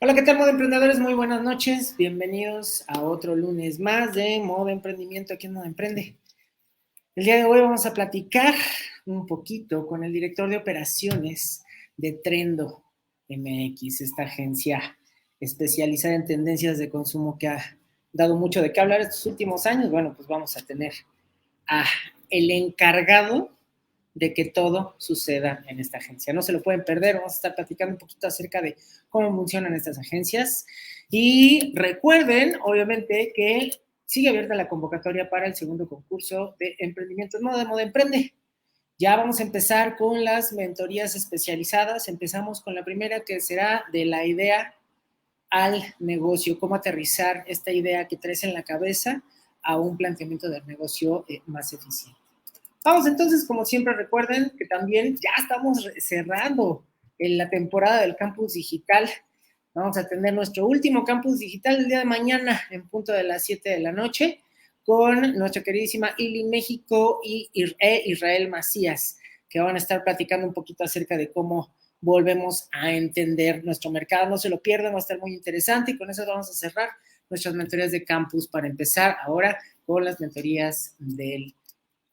Hola, ¿qué tal, Modo Emprendedores? Muy buenas noches. Bienvenidos a otro lunes más de Modo Emprendimiento aquí en Modo Emprende. El día de hoy vamos a platicar un poquito con el director de operaciones de Trendo MX, esta agencia especializada en tendencias de consumo que ha dado mucho de qué hablar estos últimos años. Bueno, pues vamos a tener a el encargado de que todo suceda en esta agencia. No se lo pueden perder, vamos a estar platicando un poquito acerca de cómo funcionan estas agencias. Y recuerden, obviamente, que sigue abierta la convocatoria para el segundo concurso de emprendimientos Moda Emprende. Ya vamos a empezar con las mentorías especializadas. Empezamos con la primera, que será de la idea al negocio, cómo aterrizar esta idea que traes en la cabeza a un planteamiento del negocio más eficiente. Vamos entonces, como siempre, recuerden que también ya estamos cerrando en la temporada del campus digital. Vamos a tener nuestro último campus digital el día de mañana en punto de las 7 de la noche con nuestra queridísima Ili México y Israel Macías, que van a estar platicando un poquito acerca de cómo volvemos a entender nuestro mercado. No se lo pierdan, va a estar muy interesante y con eso vamos a cerrar nuestras mentorías de campus para empezar ahora con las mentorías del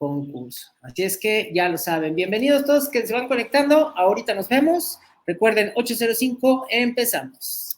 concurso. Así es que ya lo saben. Bienvenidos todos que se van conectando. Ahorita nos vemos. Recuerden, 8:05, empezamos.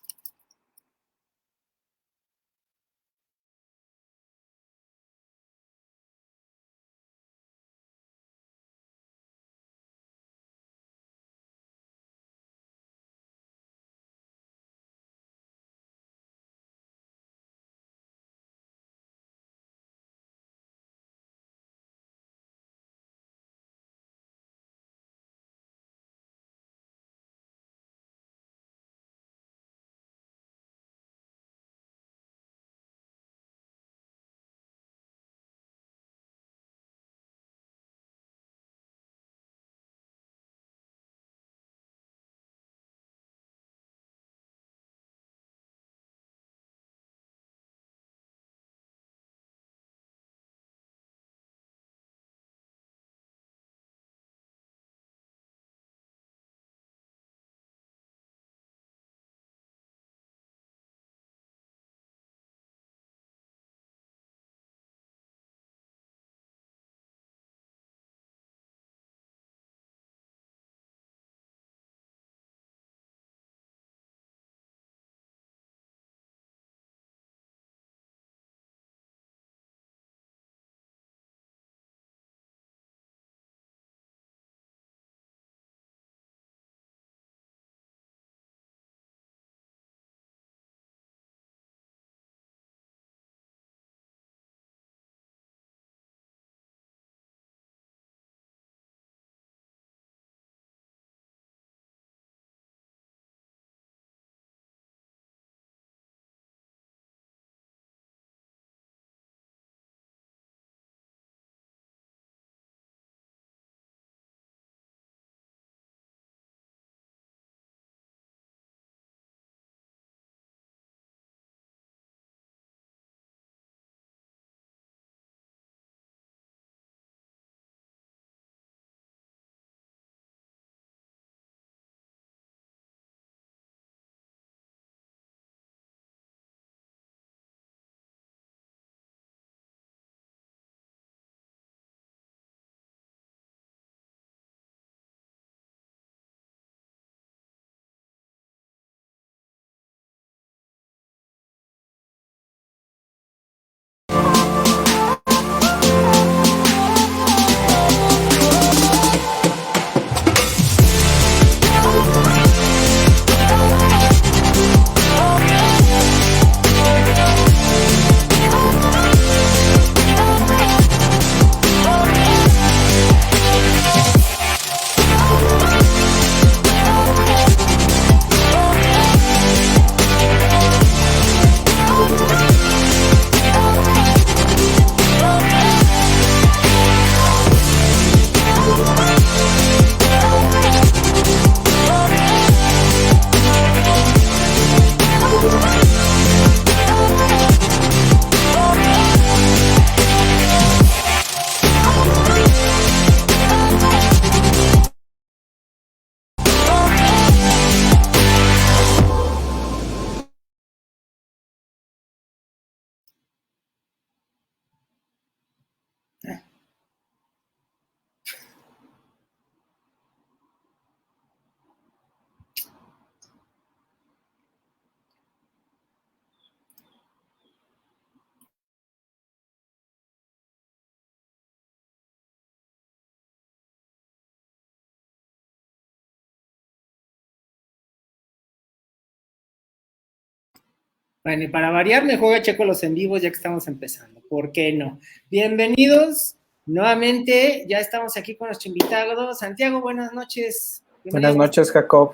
Bueno, y para variar, me juega Checo los en vivos ya que estamos empezando. ¿Por qué no? Bienvenidos nuevamente. Ya estamos aquí con nuestro invitado. Santiago, buenas noches. Buenas noches, Jacob.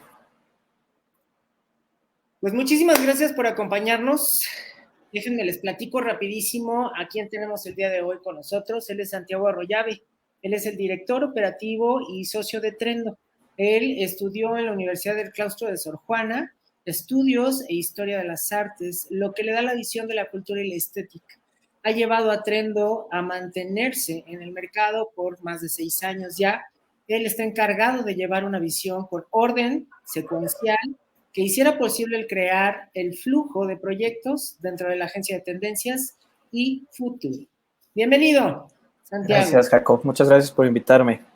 Pues muchísimas gracias por acompañarnos. Déjenme les platico rapidísimo a quién tenemos el día de hoy con nosotros. Él es Santiago Arroyave. Él es el director operativo y socio de Trendo. Él estudió en la Universidad del Claustro de Sor Juana, estudios e historia de las artes, lo que le da la visión de la cultura y la estética. Ha llevado a Trendo a mantenerse en el mercado por más de 6 años ya. Él está encargado de llevar una visión con orden secuencial que hiciera posible el crear el flujo de proyectos dentro de la agencia de tendencias y futuro. Bienvenido, Santiago. Gracias, Jacob. Muchas gracias por invitarme.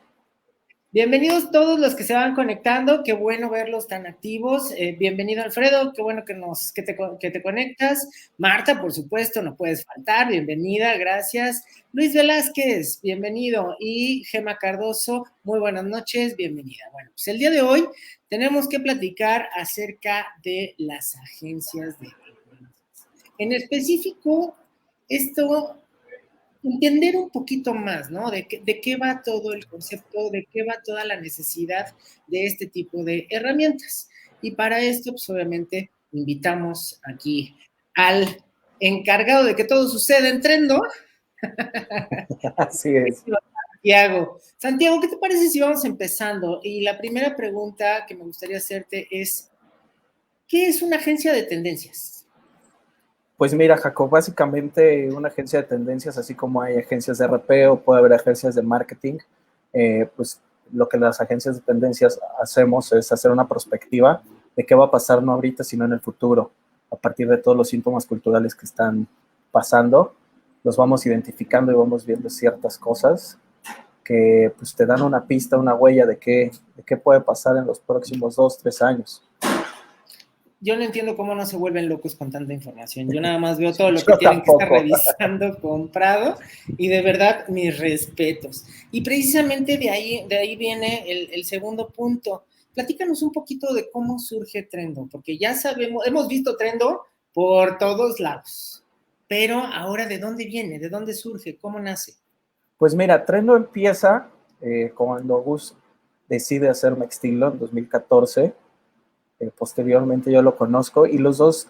Bienvenidos todos los que se van conectando, qué bueno verlos tan activos. Bienvenido, Alfredo, qué bueno que te conectas. Marta, por supuesto, no puedes faltar, bienvenida, gracias. Luis Velázquez, bienvenido. Y Gema Cardoso, muy buenas noches, bienvenida. Bueno, pues el día de hoy tenemos que platicar acerca de las agencias de tendencias. En específico, entender un poquito más, ¿no? De qué va todo el concepto, de qué va toda la necesidad de este tipo de herramientas. Y para esto, pues obviamente, invitamos aquí al encargado de que todo suceda en Trendo. Así es. Santiago. Santiago, ¿qué te parece si vamos empezando? Y la primera pregunta que me gustaría hacerte es, ¿qué es una agencia de tendencias? Pues mira, Jacob, básicamente una agencia de tendencias, así como hay agencias de RP o puede haber agencias de marketing, pues lo que las agencias de tendencias hacemos es hacer una perspectiva de qué va a pasar no ahorita, sino en el futuro, a partir de todos los síntomas culturales que están pasando, los vamos identificando y vamos viendo ciertas cosas que pues te dan una pista, una huella de qué puede pasar en los próximos 2, 3 años. Yo no entiendo cómo no se vuelven locos con tanta información. Yo nada más veo todo lo que tienen que estar revisando, comprado, y de verdad, mis respetos. Y precisamente de ahí viene el segundo punto. Platícanos un poquito de cómo surge Trendo, porque ya sabemos, hemos visto Trendo por todos lados, pero ahora ¿de dónde viene? ¿De dónde surge? ¿Cómo nace? Pues mira, Trendo empieza cuando Gus decide hacer Mextilo en 2014. Posteriormente yo lo conozco y los dos,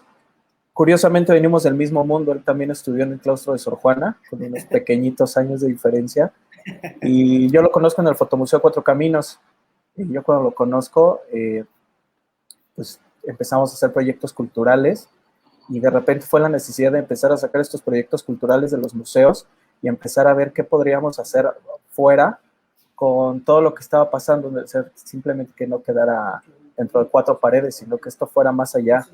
curiosamente, venimos del mismo mundo. Él también estudió en el Claustro de Sor Juana, con unos pequeñitos años de diferencia. Y yo lo conozco en el Fotomuseo Cuatro Caminos. Y yo cuando lo conozco, pues empezamos a hacer proyectos culturales y de repente fue la necesidad de empezar a sacar estos proyectos culturales de los museos y empezar a ver qué podríamos hacer fuera con todo lo que estaba pasando, simplemente que no quedara dentro de 4 paredes, sino que esto fuera más allá.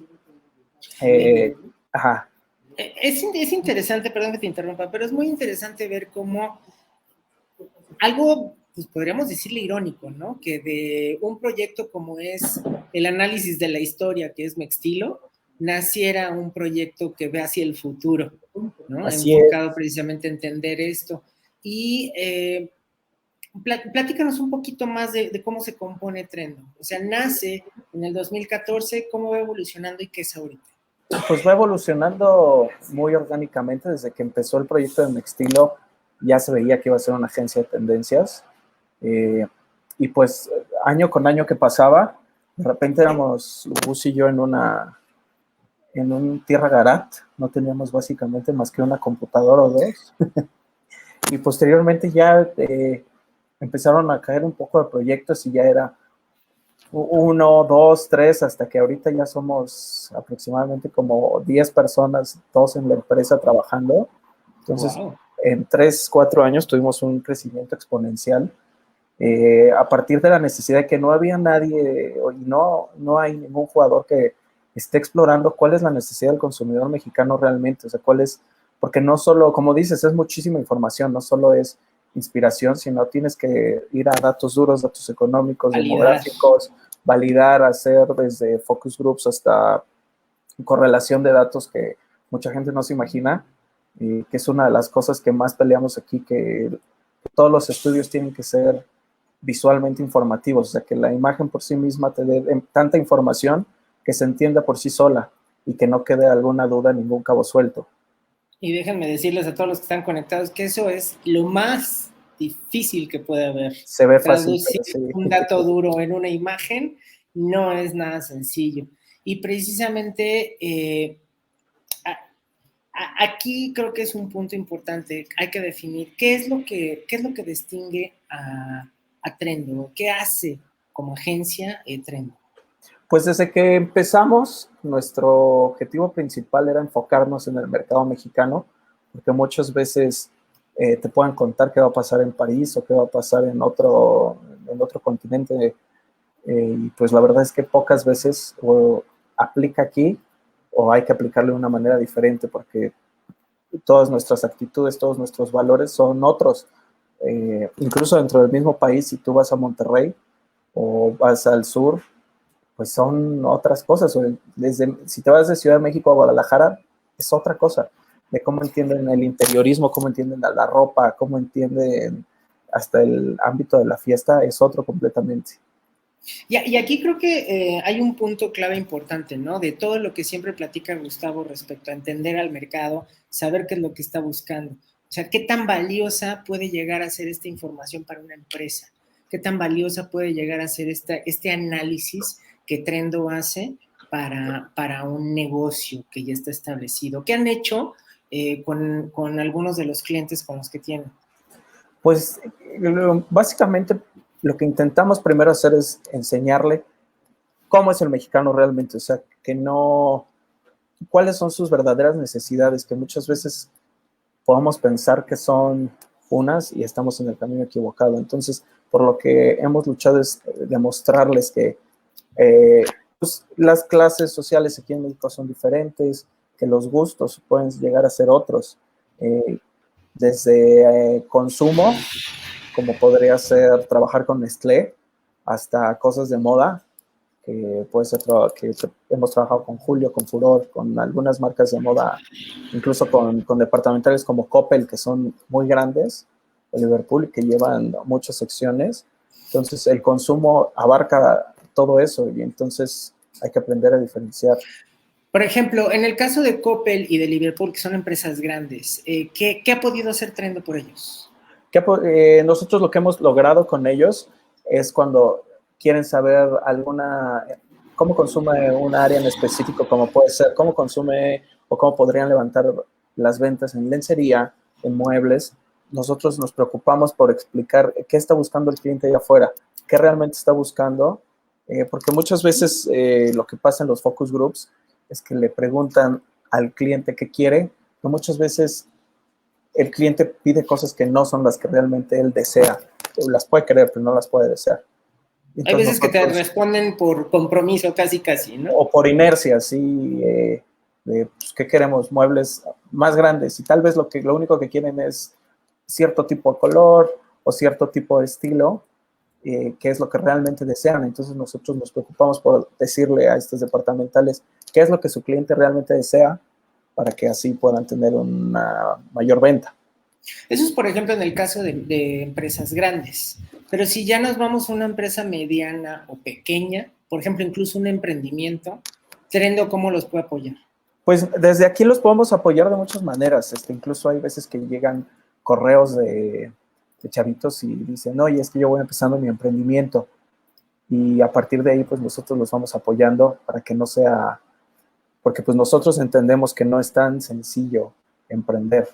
Ajá. Es interesante, perdón que te interrumpa, pero es muy interesante ver cómo algo, pues podríamos decirle irónico, ¿no? Que de un proyecto como es el análisis de la historia, que es Mextilo, naciera un proyecto que ve hacia el futuro, ¿no? Así enfocado es. precisamente a entender esto. Y platícanos un poquito más de cómo se compone Trendo. O sea, nace en el 2014, ¿cómo va evolucionando y qué es ahorita? Pues va evolucionando muy orgánicamente. Desde que empezó el proyecto de Mextilo ya se veía que iba a ser una agencia de tendencias. Y pues año con año que pasaba, de repente éramos Gus y yo en un Tierra Garat. No teníamos básicamente más que una computadora o dos. Y posteriormente ya empezaron a caer un poco de proyectos y ya era 1, 2, 3, hasta que ahorita ya somos aproximadamente como 10 personas, todos en la empresa trabajando. Entonces, wow, en 3, 4 años tuvimos un crecimiento exponencial a partir de la necesidad de que no había nadie y no hay ningún jugador que esté explorando cuál es la necesidad del consumidor mexicano realmente, o sea, cuál es, porque no solo, como dices, es muchísima información, no solo es inspiración, sino tienes que ir a datos duros, datos económicos, demográficos, validar, hacer desde focus groups hasta correlación de datos que mucha gente no se imagina, y que es una de las cosas que más peleamos aquí, que todos los estudios tienen que ser visualmente informativos, o sea, que la imagen por sí misma te dé tanta información que se entienda por sí sola. y que no quede alguna duda, ningún cabo suelto. Y déjenme decirles a todos los que están conectados que eso es lo más difícil que puede haber. Se ve fácil, Traducir pero sí. un dato duro en una imagen no es nada sencillo. Y precisamente aquí creo que es un punto importante. Hay que definir qué es lo que distingue a Trendo, qué hace como agencia Trendo. Pues desde que empezamos, nuestro objetivo principal era enfocarnos en el mercado mexicano, porque muchas veces te pueden contar qué va a pasar en París o qué va a pasar en otro continente, y pues la verdad es que pocas veces o aplica aquí o hay que aplicarle de una manera diferente, porque todas nuestras actitudes, todos nuestros valores son otros. Incluso dentro del mismo país, si tú vas a Monterrey o vas al sur, pues son otras cosas. Si te vas de Ciudad de México a Guadalajara, es otra cosa. De cómo entienden el interiorismo, cómo entienden la ropa, cómo entienden hasta el ámbito de la fiesta, es otro completamente. Y aquí creo que hay un punto clave importante, ¿no? De todo lo que siempre platica Gustavo respecto a entender al mercado, saber qué es lo que está buscando. O sea, qué tan valiosa puede llegar a ser esta información para una empresa, qué tan valiosa puede llegar a ser este análisis que Trendo hace para un negocio que ya está establecido. ¿Qué han hecho con algunos de los clientes con los que tienen? Pues básicamente lo que intentamos primero hacer es enseñarle cómo es el mexicano realmente, o sea, que no, cuáles son sus verdaderas necesidades, que muchas veces podemos pensar que son unas y estamos en el camino equivocado. Entonces, por lo que hemos luchado es demostrarles que pues, las clases sociales aquí en México son diferentes, que los gustos pueden llegar a ser otros, desde consumo, como podría ser trabajar con Nestlé, hasta cosas de moda, que puede ser que hemos trabajado con Julio, con Furor, con algunas marcas de moda, incluso con departamentales como Coppel, que son muy grandes, o Liverpool, que llevan muchas secciones. Entonces, el consumo abarca todo eso y entonces hay que aprender a diferenciar. Por ejemplo, en el caso de Coppel y de Liverpool, que son empresas grandes, ¿qué ha podido hacer Trendo por ellos? Nosotros lo que hemos logrado con ellos es cuando quieren saber cómo consume un área en específico, como puede ser, cómo consume o cómo podrían levantar las ventas en lencería, en muebles. Nosotros nos preocupamos por explicar qué está buscando el cliente allá afuera, qué realmente está buscando, porque muchas veces lo que pasa en los focus groups es que le preguntan al cliente qué quiere, pero muchas veces el cliente pide cosas que no son las que realmente él desea. Las puede querer, pero no las puede desear. Hay Entonces veces que te responden por compromiso, casi, ¿no? O por inercia, sí, pues, ¿qué queremos? Muebles más grandes y tal vez lo único que quieren es cierto tipo de color o cierto tipo de estilo, que es lo que realmente desean. Entonces nosotros nos preocupamos por decirle a estos departamentales qué es lo que su cliente realmente desea para que así puedan tener una mayor venta. Eso es, por ejemplo, en el caso de empresas grandes. Pero si ya nos vamos a una empresa mediana o pequeña, por ejemplo, incluso un emprendimiento, Trendo, ¿cómo los puede apoyar? Pues desde aquí los podemos apoyar de muchas maneras. Incluso hay veces que llegan correos de chavitos y dicen, oye, es que yo voy empezando mi emprendimiento. Y a partir de ahí, pues nosotros los vamos apoyando para que no sea, porque pues nosotros entendemos que no es tan sencillo emprender.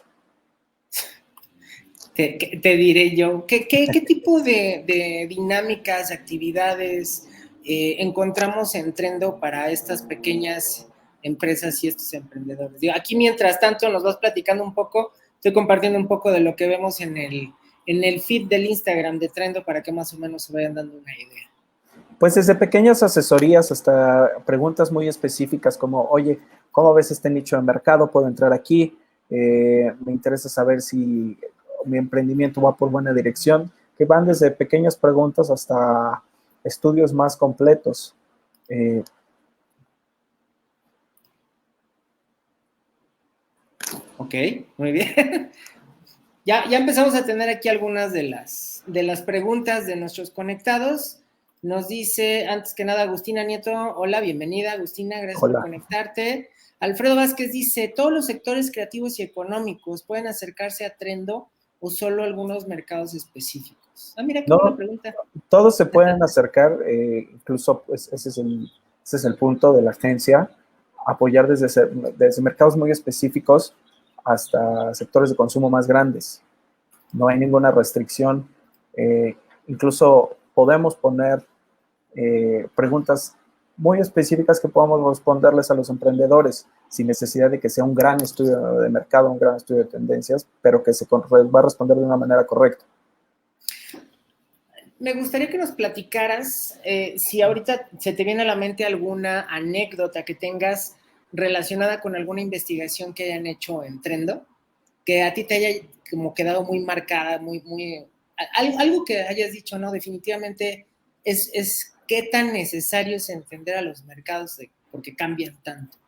Te diré yo, ¿qué tipo de dinámicas, actividades encontramos en Trendo para estas pequeñas empresas y estos emprendedores? Digo, aquí, mientras tanto, nos vas platicando un poco, estoy compartiendo un poco de lo que vemos en el feed del Instagram de Trendo para que más o menos se vayan dando una idea. Pues desde pequeñas asesorías hasta preguntas muy específicas como, oye, ¿cómo ves este nicho de mercado? ¿Puedo entrar aquí? Me interesa saber si mi emprendimiento va por buena dirección, que van desde pequeñas preguntas hasta estudios más completos. Ok, muy bien. Ya empezamos a tener aquí algunas de las preguntas de nuestros conectados. Nos dice, antes que nada, Agustina Nieto, hola, bienvenida, Agustina, gracias Hola. por conectarte. Alfredo Vázquez dice, ¿todos los sectores creativos y económicos pueden acercarse a Trendo o solo algunos mercados específicos? Ah, mira, qué buena No, pregunta. todos se pueden acercar, incluso pues, ese es el punto de la agencia, apoyar desde mercados muy específicos hasta sectores de consumo más grandes. No hay ninguna restricción. Incluso podemos poner preguntas muy específicas que podamos responderles a los emprendedores sin necesidad de que sea un gran estudio de mercado, un gran estudio de tendencias, pero que se va a responder de una manera correcta. Me gustaría que nos platicaras si ahorita se te viene a la mente alguna anécdota que tengas relacionada con alguna investigación que hayan hecho en Trendo, que a ti te haya como quedado muy marcada, algo que hayas dicho, no, definitivamente es qué tan necesario es entender a los mercados porque cambian tanto.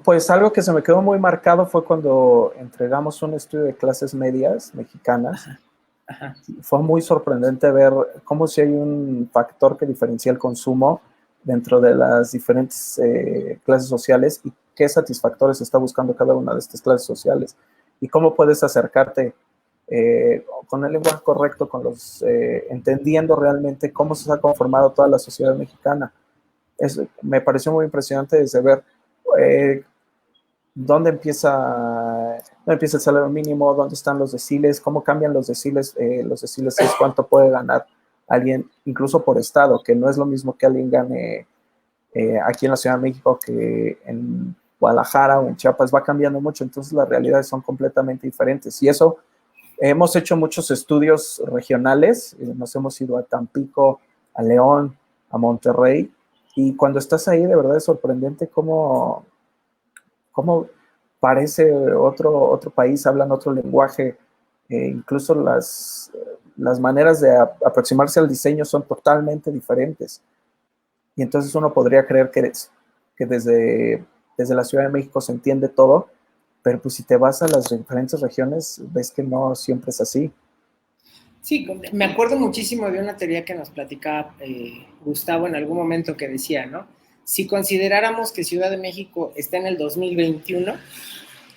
Pues algo que se me quedó muy marcado fue cuando entregamos un estudio de clases medias mexicanas. Ajá, ajá. Fue muy sorprendente ver cómo si hay un factor que diferencia el consumo dentro de las diferentes clases sociales y qué satisfactores está buscando cada una de estas clases sociales y cómo puedes acercarte con el lenguaje correcto, entendiendo realmente cómo se ha conformado toda la sociedad mexicana. Me pareció muy impresionante desde ver eh, dónde empieza el salario mínimo, dónde están los deciles, cómo cambian los deciles es cuánto puede ganar alguien, incluso por estado, que no es lo mismo que alguien gane aquí en la Ciudad de México que en Guadalajara o en Chiapas, va cambiando mucho, entonces las realidades son completamente diferentes. Y eso, hemos hecho muchos estudios regionales, nos hemos ido a Tampico, a León, a Monterrey, y cuando estás ahí, de verdad es sorprendente cómo parece otro país, hablan otro lenguaje, incluso las maneras de aproximarse al diseño son totalmente diferentes. Y entonces uno podría creer que desde la Ciudad de México se entiende todo, pero pues si te vas a las diferentes regiones, ves que no siempre es así. Sí, me acuerdo muchísimo de una teoría que nos platicaba Gustavo en algún momento que decía, ¿no? Si consideráramos que Ciudad de México está en el 2021,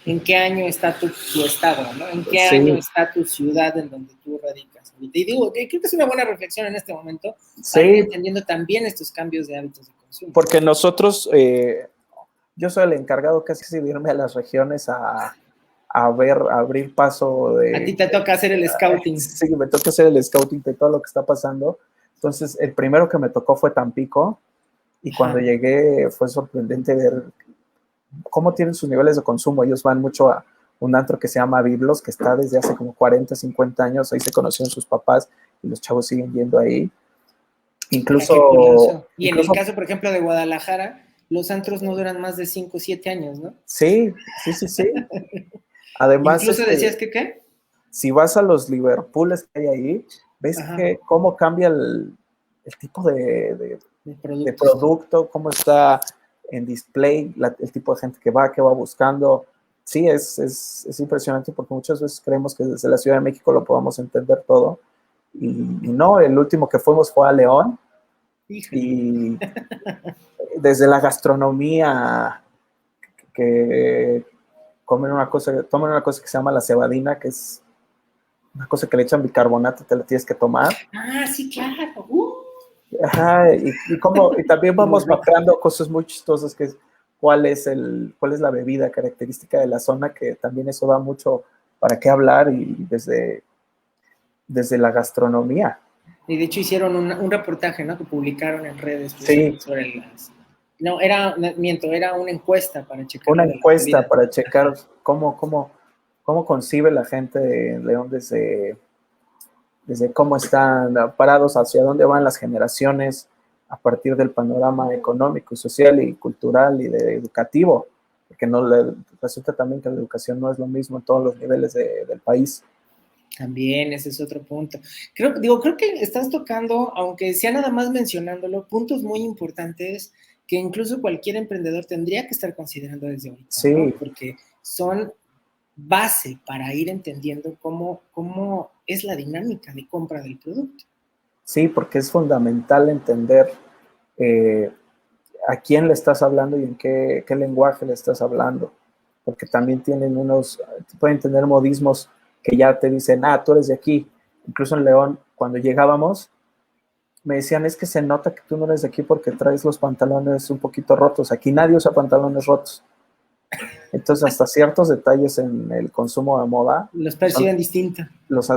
¿en qué año está tu estado, ¿no? ¿En qué Sí. año está tu ciudad en donde tú radicas? Y digo, creo que es una buena reflexión en este momento para ir entendiendo también estos cambios de hábitos de consumo. Porque nosotros, yo soy el encargado casi de irme a las regiones a abrir paso de... A ti te toca hacer el scouting. Sí, me toca hacer el scouting de todo lo que está pasando. Entonces, el primero que me tocó fue Tampico, y cuando llegué fue sorprendente ver cómo tienen sus niveles de consumo. Ellos van mucho a un antro que se llama Biblos, que está desde hace como 40, 50 años, ahí se conocieron sus papás y los chavos siguen yendo ahí. Incluso... Y en el caso, por ejemplo, de Guadalajara, los antros no duran más de 5 o 7 años, ¿no? Sí. Además, incluso decías que ¿qué? Si vas a los Liverpools que hay ahí, ves cómo cambia el tipo de producto, cómo está en display, el tipo de gente que va buscando. Sí, es impresionante porque muchas veces creemos que desde la Ciudad de México lo podamos entender todo. Y no, el último que fuimos fue a León. Y desde la gastronomía, que toman una cosa que se llama la cebadina, que es una cosa que le echan bicarbonato, te la tienes que tomar. Ah, sí, claro. Ajá, y también vamos mapeando cosas muy chistosas, que es cuál es la bebida característica de la zona, que también eso da mucho para qué hablar, y desde la gastronomía. Y de hecho hicieron un reportaje, ¿no? Que publicaron en redes sobre las... No, era una encuesta para checar. Una encuesta para checar cómo concibe la gente de León desde cómo están parados, hacia dónde van las generaciones a partir del panorama económico, social y cultural y educativo, porque resulta también que la educación no es lo mismo en todos los niveles del país. También, ese es otro punto. Creo que estás tocando, aunque sea nada más mencionándolo, puntos muy importantes que incluso cualquier emprendedor tendría que estar considerando desde ahorita, sí, ¿no? Porque son base para ir entendiendo cómo es la dinámica de compra del producto. Sí, porque es fundamental entender a quién le estás hablando y en qué lenguaje le estás hablando, porque también pueden tener modismos que ya te dicen, tú eres de aquí. Incluso en León, cuando llegábamos, me decían, es que se nota que tú no eres de aquí porque traes los pantalones un poquito rotos. Aquí nadie usa pantalones rotos. Entonces, hasta ciertos detalles en el consumo de moda los perciben distinto.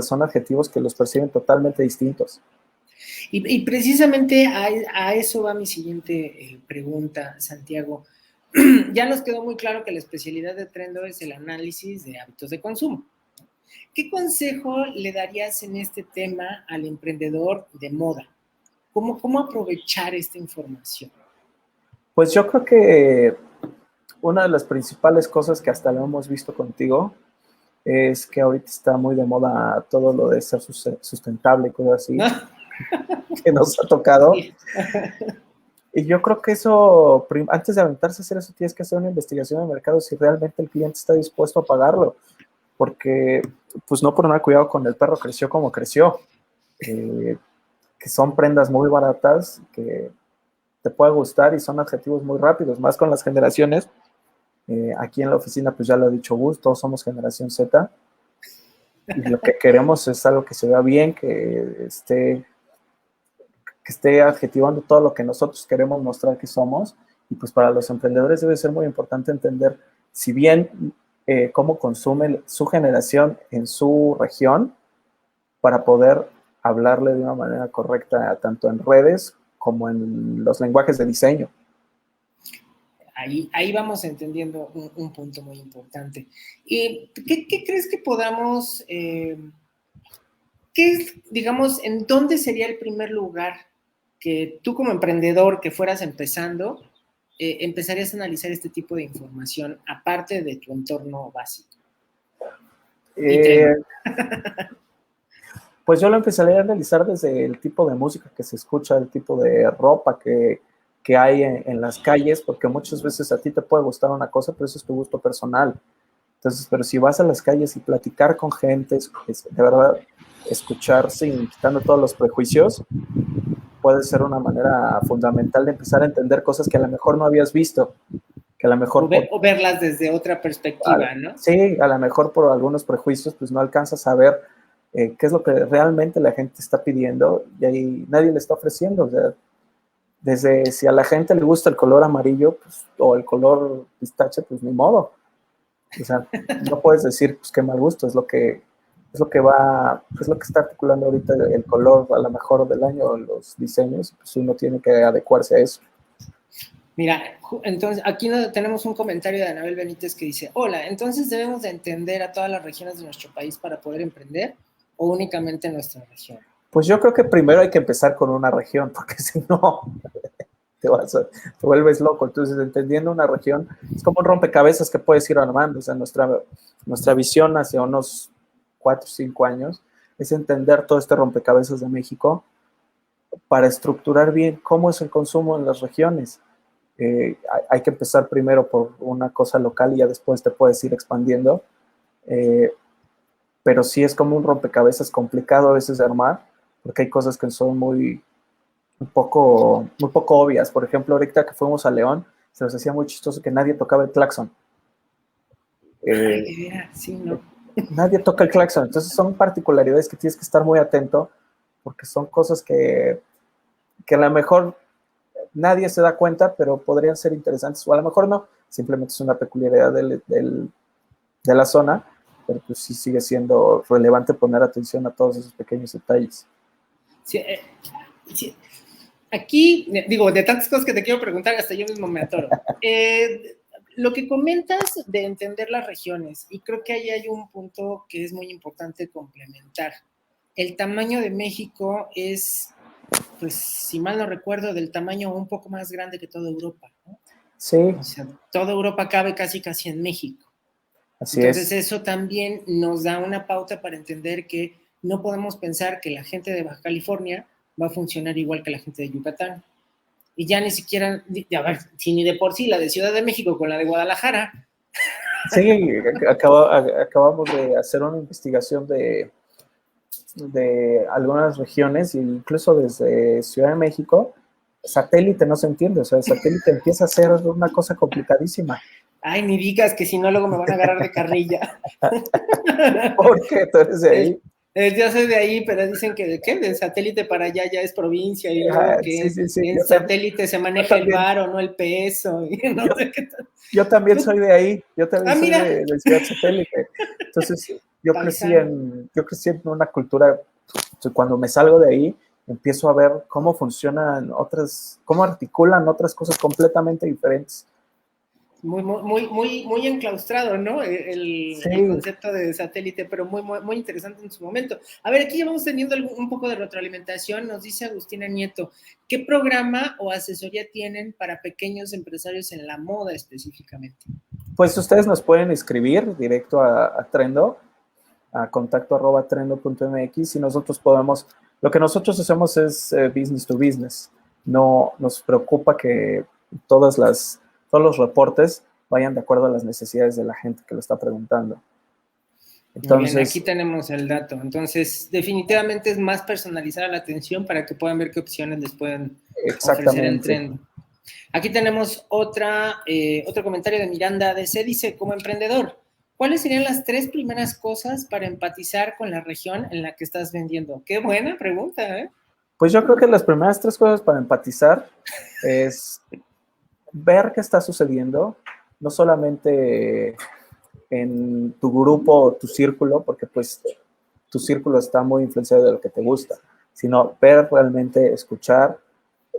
Son adjetivos que los perciben totalmente distintos. Y precisamente a eso va mi siguiente pregunta, Santiago. Ya nos quedó muy claro que la especialidad de Trendo es el análisis de hábitos de consumo. ¿Qué consejo le darías en este tema al emprendedor de moda? ¿Cómo aprovechar esta información? Pues yo creo que una de las principales cosas que hasta lo hemos visto contigo es que ahorita está muy de moda todo lo de ser sustentable y cosas así, ¿no? Que nos ha tocado. Sí. Y yo creo que eso, antes de aventarse a hacer eso, tienes que hacer una investigación de mercado si realmente el cliente está dispuesto a pagarlo. Porque, pues no por nada, cuidado con el perro creció como creció. Que son prendas muy baratas, que te puede gustar y son adjetivos muy rápidos, más con las generaciones. Aquí en la oficina, pues ya lo ha dicho Gus, todos somos generación Z. Y lo que queremos es algo que se vea bien, que esté adjetivando todo lo que nosotros queremos mostrar que somos. Y pues para los emprendedores debe ser muy importante entender, si bien cómo consume su generación en su región, para poder hablarle de una manera correcta tanto en redes como en los lenguajes de diseño. Ahí vamos entendiendo un punto muy importante. ¿Qué crees que podamos, digamos, en dónde sería el primer lugar que tú como emprendedor que fueras empezando, empezarías a analizar este tipo de información aparte de tu entorno básico? Pues yo lo empezaría a analizar desde el tipo de música que se escucha, el tipo de ropa que hay en las calles, porque muchas veces a ti te puede gustar una cosa, pero eso es tu gusto personal. Entonces, pero si vas a las calles y platicar con gente, de verdad, escuchar sin quitando todos los prejuicios, puede ser una manera fundamental de empezar a entender cosas que a lo mejor no habías visto. Que a lo mejor o verlas desde otra perspectiva, ¿no? Sí, a lo mejor por algunos prejuicios, pues no alcanzas a ver qué es lo que realmente la gente está pidiendo y ahí nadie le está ofreciendo. O sea, desde si a la gente le gusta el color amarillo, pues, o el color pistache, pues ni modo. O sea, no puedes decir, pues qué mal gusto, es lo que está articulando ahorita el color a lo mejor del año, los diseños, pues uno tiene que adecuarse a eso. Mira, entonces aquí tenemos un comentario de Anabel Benítez que dice, hola, entonces debemos de entender a todas las regiones de nuestro país para poder emprender o únicamente nuestra región. Pues yo creo que primero hay que empezar con una región, porque si no te vuelves loco. Entonces, entendiendo una región, es como un rompecabezas que puedes ir armando. O sea, nuestra visión hacia unos 4 o 5 años es entender todo este rompecabezas de México para estructurar bien cómo es el consumo en las regiones. Hay que empezar primero por una cosa local y ya después te puedes ir expandiendo. Pero sí es como un rompecabezas complicado a veces de armar, porque hay cosas que son muy poco obvias. Por ejemplo, ahorita que fuimos a León, se nos hacía muy chistoso que nadie tocaba el claxon. Sí, ¿no? Nadie toca el claxon. Entonces son particularidades que tienes que estar muy atento, porque son cosas que a lo mejor nadie se da cuenta, pero podrían ser interesantes, o a lo mejor no, simplemente es una peculiaridad de la zona, pero pues sí sigue siendo relevante poner atención a todos esos pequeños detalles. Sí, sí. Aquí, digo, de tantas cosas que te quiero preguntar, hasta yo mismo me atoro. Lo que comentas de entender las regiones, y creo que ahí hay un punto que es muy importante complementar. El tamaño de México es, pues, si mal no recuerdo, del tamaño un poco más grande que toda Europa, ¿no? Sí. O sea, toda Europa cabe casi en México. Así Entonces, es. eso también nos da una pauta para entender que no podemos pensar que la gente de Baja California va a funcionar igual que la gente de Yucatán. Y ya ni siquiera, a ver, si ni de por sí la de Ciudad de México con la de Guadalajara. Sí, acabamos de hacer una investigación de algunas regiones, incluso desde Ciudad de México, satélite no se entiende, o sea, el satélite empieza a ser una cosa complicadísima. Ay, ni digas que si no luego me van a agarrar de carrilla. ¿Por qué tú eres de ahí? Yo soy de ahí, pero dicen que de qué, de satélite para allá ya es provincia, y luego Sí, que sí, sí, en satélite se maneja el varo, no el peso, y no yo, sé qué tal. yo también soy de ahí, yo también soy Mira, de Ciudad Satélite. Entonces, paisano. yo crecí en una cultura, cuando me salgo de ahí, empiezo a ver cómo funcionan otras, cómo articulan otras cosas completamente diferentes. Muy enclaustrado, ¿no? El Sí, concepto de satélite, pero muy interesante en su momento. A ver, aquí ya vamos teniendo un poco de retroalimentación. Nos dice Agustina Nieto, ¿qué programa o asesoría tienen para pequeños empresarios en la moda específicamente? pues ustedes nos pueden escribir directo a Trendo, a contacto@trendo.mx y nosotros podemos, lo que nosotros hacemos es business to business. No nos preocupa que todos los reportes vayan de acuerdo a las necesidades de la gente que lo está preguntando. Muy bien, aquí Entonces, tenemos el dato. Entonces, definitivamente es más personalizada la atención para que puedan ver qué opciones les pueden ofrecer en exactamente. Trend. Aquí tenemos otro comentario de Miranda DC. Dice, como emprendedor, ¿cuáles serían las 3 primeras cosas para empatizar con la región en la que estás vendiendo? Qué buena pregunta, ¿eh? Pues yo creo que las primeras 3 cosas para empatizar es ver qué está sucediendo, no solamente en tu grupo o tu círculo, porque pues tu círculo está muy influenciado de lo que te gusta, sino ver realmente, escuchar,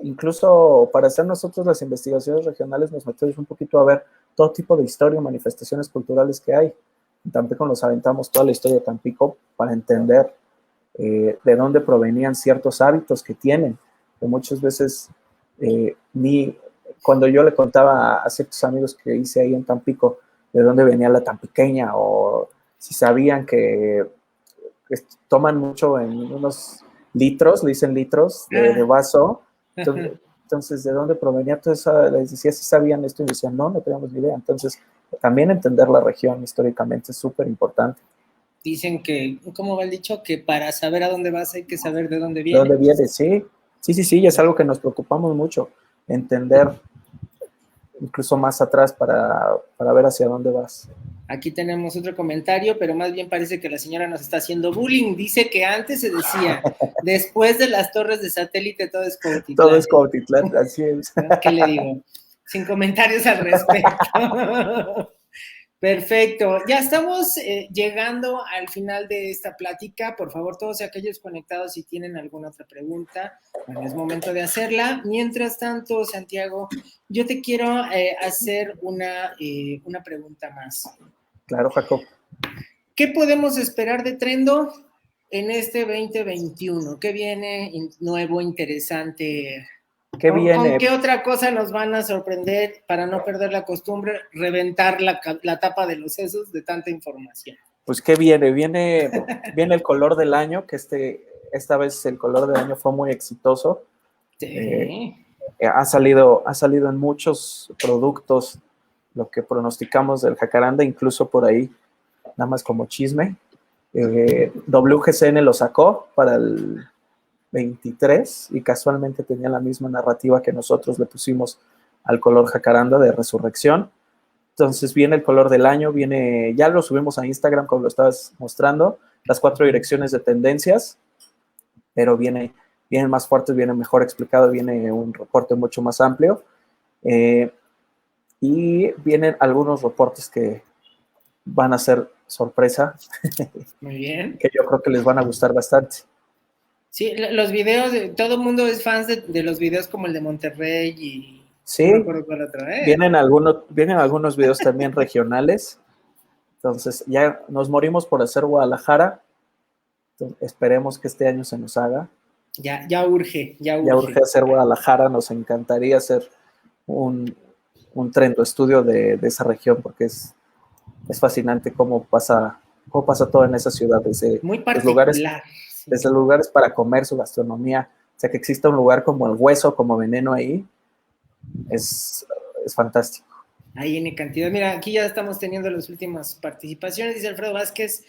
incluso para hacer nosotros las investigaciones regionales nos metemos un poquito a ver todo tipo de historia y manifestaciones culturales que hay. En Tampico nos aventamos toda la historia de Tampico para entender de dónde provenían ciertos hábitos que tienen, que muchas veces ni cuando yo le contaba a ciertos amigos que hice ahí en Tampico de dónde venía la tampiqueña o si sabían que toman mucho en unos litros, le dicen litros de vaso, entonces, ¿de dónde provenía todo eso? Les decía si sabían esto y decían, no teníamos ni idea. Entonces, también entender la región históricamente es súper importante. Dicen que, ¿cómo va el dicho? Que para saber a dónde vas hay que saber de dónde ¿De dónde viene. viene? Sí, sí, sí, sí, es algo que nos preocupamos mucho, entender incluso más atrás para ver hacia dónde vas. Aquí tenemos otro comentario, pero más bien parece que la señora nos está haciendo bullying. Dice que antes se decía, después de las torres de satélite todo es Todo Cuautitlán. es Cuautitlán, así es. ¿Qué le digo? Sin comentarios al respecto. Perfecto. Ya estamos llegando al final de esta plática. Por favor, todos aquellos conectados, si tienen alguna otra pregunta, bueno, es momento de hacerla. Mientras tanto, Santiago, yo te quiero hacer una pregunta más. Claro, Jacob. ¿Qué podemos esperar de Trendo en este 2021? ¿Qué viene nuevo, interesante? ¿Qué ¿Con viene? qué otra cosa nos van a sorprender para no perder la costumbre, reventar la tapa de los sesos de tanta información? Pues, ¿qué viene? Viene el color del año, que esta vez el color del año fue muy exitoso. Sí. Ha salido en muchos productos lo que pronosticamos del jacaranda, incluso por ahí, nada más como chisme. WGCN lo sacó para el 23 y casualmente tenía la misma narrativa que nosotros le pusimos al color jacaranda de resurrección. Entonces viene el color del año, ya lo subimos a Instagram como lo estabas mostrando, las 4 direcciones de tendencias, pero viene más fuerte, viene mejor explicado, viene un reporte mucho más amplio. Y vienen algunos reportes que van a ser sorpresa. Muy bien. Que yo creo que les van a gustar bastante. Sí, los videos, todo el mundo es fan de los videos como el de Monterrey y Sí, no me acuerdo cuál otro, vienen algunos videos también regionales. Entonces, ya nos morimos por hacer Guadalajara. Entonces, esperemos que este año se nos haga. Ya urge, ya urge. Ya urge hacer Guadalajara, nos encantaría hacer un Trendo estudio de esa región porque es fascinante cómo pasa todo en esa ciudad, desde muy los lugares, particular. Sí. desde lugares para comer, su gastronomía, o sea, que exista un lugar como el Hueso, como Veneno ahí, es fantástico. Ahí en cantidad. Mira, aquí ya estamos teniendo las últimas participaciones. Dice Alfredo Vázquez,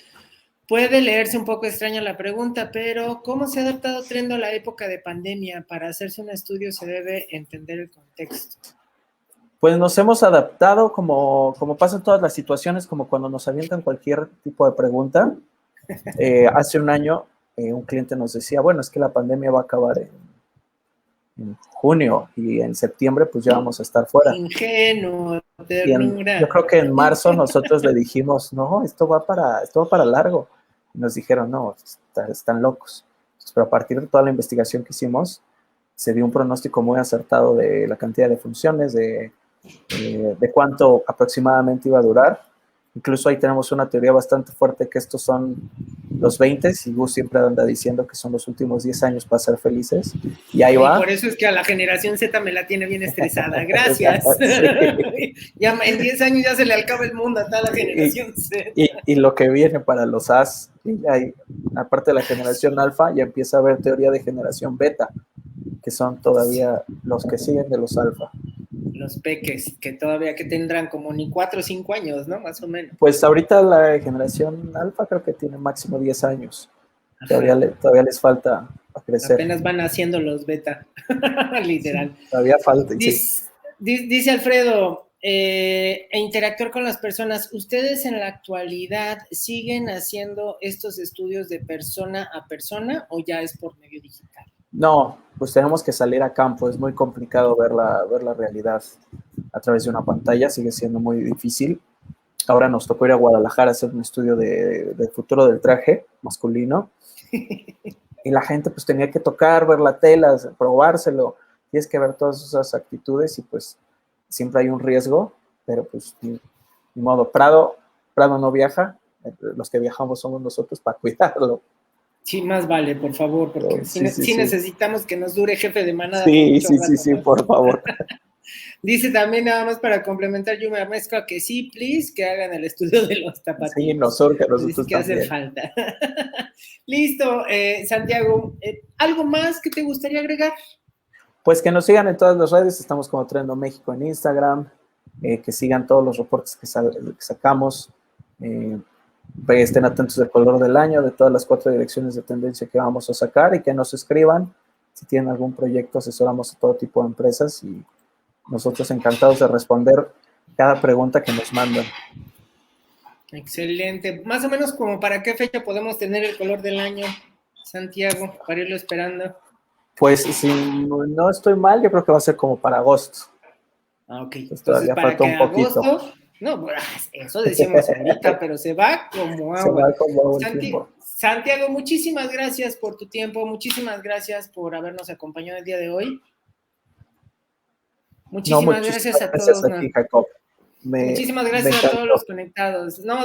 Puede leerse un poco extraña la pregunta, pero ¿cómo se ha adaptado Trendo a la época de pandemia? Para hacerse un estudio se debe entender el contexto. Pues nos hemos adaptado como pasa en todas las situaciones, como cuando nos avientan cualquier tipo de pregunta. Hace un año un cliente nos decía, bueno, es que la pandemia va a acabar en junio y en septiembre pues ya vamos a estar fuera. Ingenuo, ternura. Yo creo que en marzo nosotros le dijimos, no, esto va para largo. Y nos dijeron, no, están locos. Entonces, pero a partir de toda la investigación que hicimos, se dio un pronóstico muy acertado de la cantidad de funciones, de cuánto aproximadamente iba a durar. Incluso ahí tenemos una teoría bastante fuerte que estos son los 20 y Gus siempre anda diciendo que son los últimos 10 años para ser felices. Y ahí va. Por eso es que a la generación Z me la tiene bien estresada. Gracias. Sí. Ya en 10 años ya se le acaba el mundo a toda la generación Z. Y lo que viene para los As, aparte de la generación alfa, ya empieza a haber teoría de generación beta, que son todavía los que siguen de los alfa. Los peques, que todavía que tendrán como ni 4 o 5 años, ¿no? Más o menos. Pues ahorita la generación alfa creo que tiene máximo 10 años. Todavía les falta a crecer. Apenas van haciendo los beta, literal. Sí, todavía falta. Dice Alfredo, interactuar con las personas. ¿Ustedes en la actualidad siguen haciendo estos estudios de persona a persona o ya es por medio digital? No, pues tenemos que salir a campo, es muy complicado ver la realidad a través de una pantalla, sigue siendo muy difícil. Ahora nos tocó ir a Guadalajara a hacer un estudio del futuro del traje masculino y la gente pues tenía que tocar, ver la tela, probárselo, tienes que ver todas esas actitudes y pues siempre hay un riesgo, pero pues ni modo, Prado no viaja, los que viajamos somos nosotros para cuidarlo. Sí, más vale, por favor, porque sí necesitamos que nos dure jefe de manada. Sí, por favor. Dice también, nada más para complementar, Yuma Mezcla, que sí, please, que hagan el estudio de los tapatíos. Sí, nos surge a nosotros que hace falta. Listo, Santiago, ¿algo más que te gustaría agregar? Pues que nos sigan en todas las redes, estamos como Trendo México en Instagram, que sigan todos los reportes que sacamos, estén atentos del color del año, de todas las 4 direcciones de tendencia que vamos a sacar y que nos escriban. Si tienen algún proyecto, asesoramos a todo tipo de empresas y nosotros encantados de responder cada pregunta que nos mandan. Excelente. Más o menos como para qué fecha podemos tener el color del año, Santiago, para irlo esperando. Pues si no estoy mal, yo creo que va a ser como para agosto. Ok. Entonces todavía falta un poquito. Agosto, no, eso decimos ahorita, pero se va como agua. Se va como agua el tiempo. Santiago, muchísimas gracias por tu tiempo, muchísimas gracias por habernos acompañado el día de hoy. Muchísimas gracias a todos. A ti, Jacob. Muchísimas gracias a todos los conectados. No,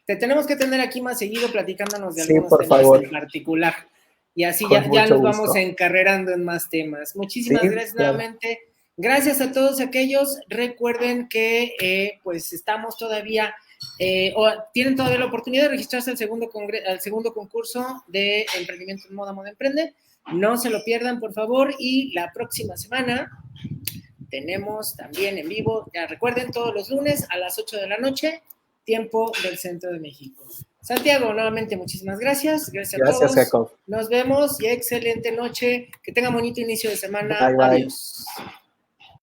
te tenemos que tener aquí más seguido platicándonos de algunos temas en particular. Y así ya nos vamos encarrerando en más temas. Muchísimas gracias nuevamente. Gracias a todos aquellos. Recuerden que pues estamos todavía, tienen todavía la oportunidad de registrarse al segundo concurso de Emprendimiento en Moda Emprende. No se lo pierdan, por favor. Y la próxima semana tenemos también en vivo, ya recuerden, todos los lunes a las 8 de la noche, tiempo del Centro de México. Santiago, nuevamente muchísimas gracias. Gracias a todos. Gracias, Jacob. Nos vemos y excelente noche. Que tengan bonito inicio de semana. Bye, bye. Adiós.